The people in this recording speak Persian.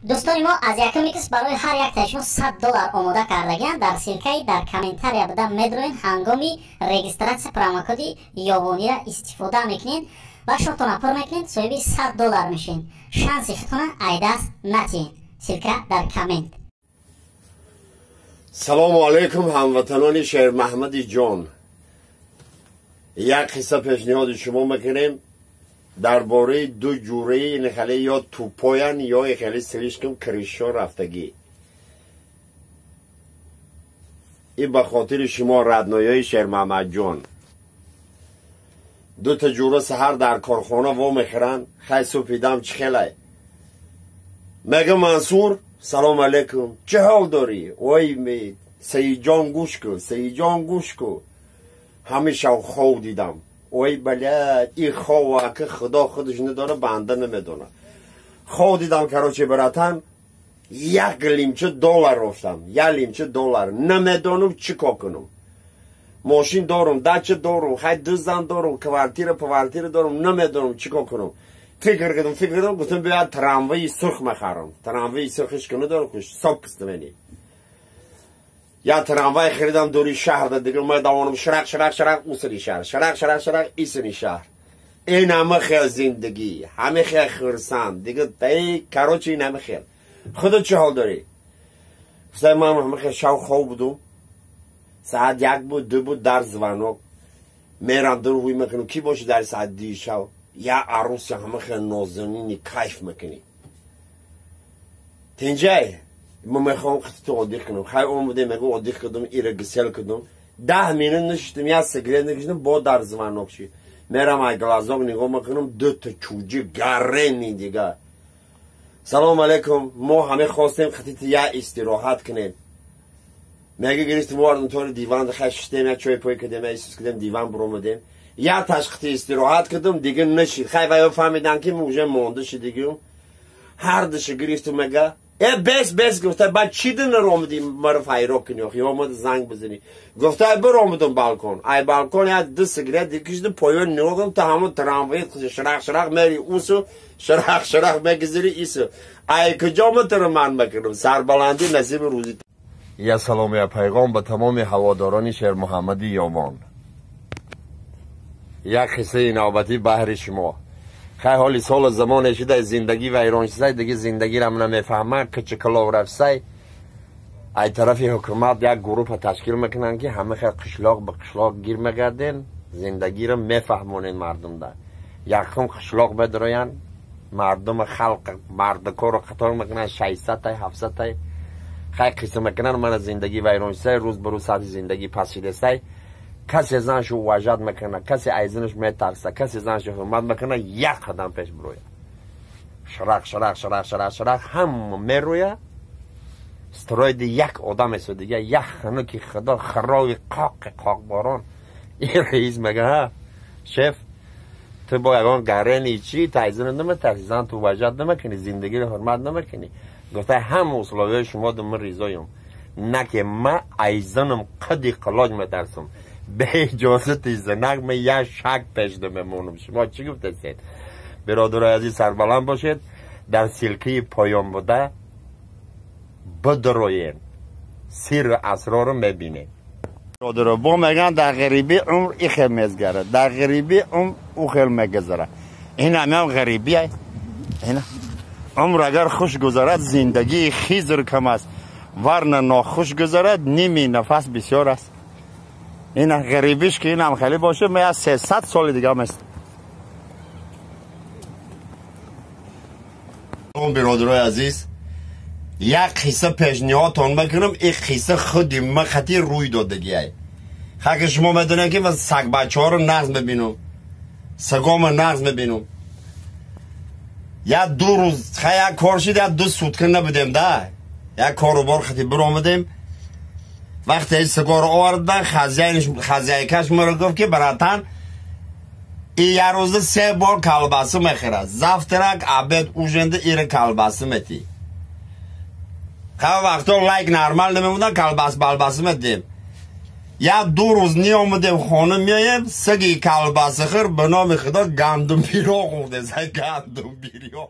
دوستان ما از یکم کس برای هر یک تایشون $100 آماده کردگن. در سیرکای در کامنتاریا بده میدروین هنگامی رجیستراسیون پروموکودی یابانی را استفاده میکنین و شما پر میکنین صاحب $100 میشین. شانس خودتون ایدست نتین. سیرکا در کامنت. سلام علیکم هموطنان شهر محمدی جان. یک قصه پیشنهاد شما میکنیم درباره دو جوره نخله یا توپاین یا نخله سلیشکم کریشا رفتگی. این به خاطر شما ردنایای شهر محمد جان. دو تا جوره سهر در کارخانه و میخرن. خیلی پیدم چه خیلی میگه منصور سلام علیکم چه حال داری؟ وای می سی جان گوش کن سی جان گوش کن. همیشه خواب دیدم. وای بله این خواه که خدا خودش نداره بنده نمیدونه. خواه دیدم کراچی براتن $1 لیمچه رفتم. $1 لیمچه نمیدونم چیکار کنم. ماشین دارم دچه دارم خیلی دزدن دارم کوارتیر دارم نمیدونم چیکار کنم. فکر کردم گفتم بیاد تراموای سرخ میخرم. تراموای سرخش که ندارم خوش صاف پستمینی. یا تراموای خریدم دوری شهر ده دیگه ما دوانم شرق اوسری شهر شرق ایسنی شهر. این همه خیلی زندگی همه خیلی خرسند دیگه دایی کراچی این همه خیلی. خودت چه حال داری؟ گفتم من همه خیلی شو خواب بودم. ساعت 1 بود 2 بود در زوانو میرم در روی میکنم کی باشه در ساعت 2 شب یا عروس همه خیلی نازنینی کیف میکنی. تنجای ما میخوام خطی عادی کنم. خیلی اومده میگو عادی کردم ایره گسیل کردم 10 منت نشستم یا سیگرت نکشیدم با در زمان نکشی میرم ای گلازاق نگاه میکنم 2 تا چوجه گرنی دیگه. سلام علیکم ما همه خواستیم خطی یا استراحت کنیم. میگه گرفتیم واردن طور دیوان خشتیم یا چای پای کردیم ایسوس کردیم دیوان برومدیم یا تشخطی استراحت کردم دیگه نشید. خیلی ویا فهمیدن که موجه مونده شد دیگه هر دشه گرفتم میگه بس گفته بعد چی دن آمدی مرا فایرو کنی یا آمد زنگ بزنی. گفته برو آمدم بالکن. ای بالکن یا 2 سیگرت دیگه پایان نگم تا همون تراموای شرق میری اوسو شرق میگذری ایسو ای کجا متر من میکنم سربلندی نصیب روزی. یا سلام یا پیغام به تمام هواداران شهر محمدی یامان. یک قصه نوبتی بهر شما. خیلی حالی سال زمان شده زندگی و ایران شده دیگه زندگی را من نمیفهمم که چه کلاو رفته. ای طرف حکومت یک گروه تشکیل میکنن که همه خیلی قشلاق به قشلاق گیر میگردن زندگی را میفهمونن مردم ده. یکم قشلاق بدراین مردم خلق مردکار رو قطار میکنن 600 تا 700 تا خیلی قصه میکنن من زندگی و ایران شده روز به روز ساعت زندگی پسیده سه. کسی زنشو وجد میکنه کسی ایزنش میترسه کسی زنشو حرمت میکنه یک قدم پیش برویه شرق هم میرویه استراید یک آدم است دیگه یک خنوکی خدا خراوی قاق باران. این رئیس میگه ها شف تو با یگان گرنی چی تا ایزن نمیترسی زن تو وجد نمیکنی زندگی رو حرمت نمیکنی. گفته هم اصلاوی شما دو من ریزایم نه که من ایزنم قدی قلاج میترسم به اجازت زنگ من یه شک پیش میمونم. شما چی گفته سید؟ برادر عزیز سربلند باشید در سلکه پایان بوده بدروین سیر اسرار رو میبینید. برادر با میگن در غریبی عمر ای خیل میزگره در غریبی عمر او خیل میگذره. این همه هم غریبیه. این عمر اگر خوش گذرد زندگی خیزر کم است ورنه ناخوش گذرد نیمی نفس بسیار است. این غریبیش که این هم خیلی باشه من از 300 سال دیگه هم است. برادرای عزیز یک قصه پیشنهادتون میکنم. این قصه خودی من خطی روی دادگیه. خیلی شما میدونن که من سگ بچه ها رو نغز ببینم سگام نغز ببینم یا 2 روز خیلی کار شد یا 2 سوتکن نبودیم ده یک کاروبار خطی برآمدیم. وقتی این سگار آوردن خزیکش مرا گفت که براتن این یه روز 3 بار کلباسه میخوره زفترک عبد اوجنده ایره کلباسه میتی. خیلی وقتا لایک نرمال نمیموندن کلباس بلباسه میتیم. یا 2 روز نی آمدیم خانه میایم سگی کلباسه خور به نام خدا گندم بیرا خورده گندم بیرا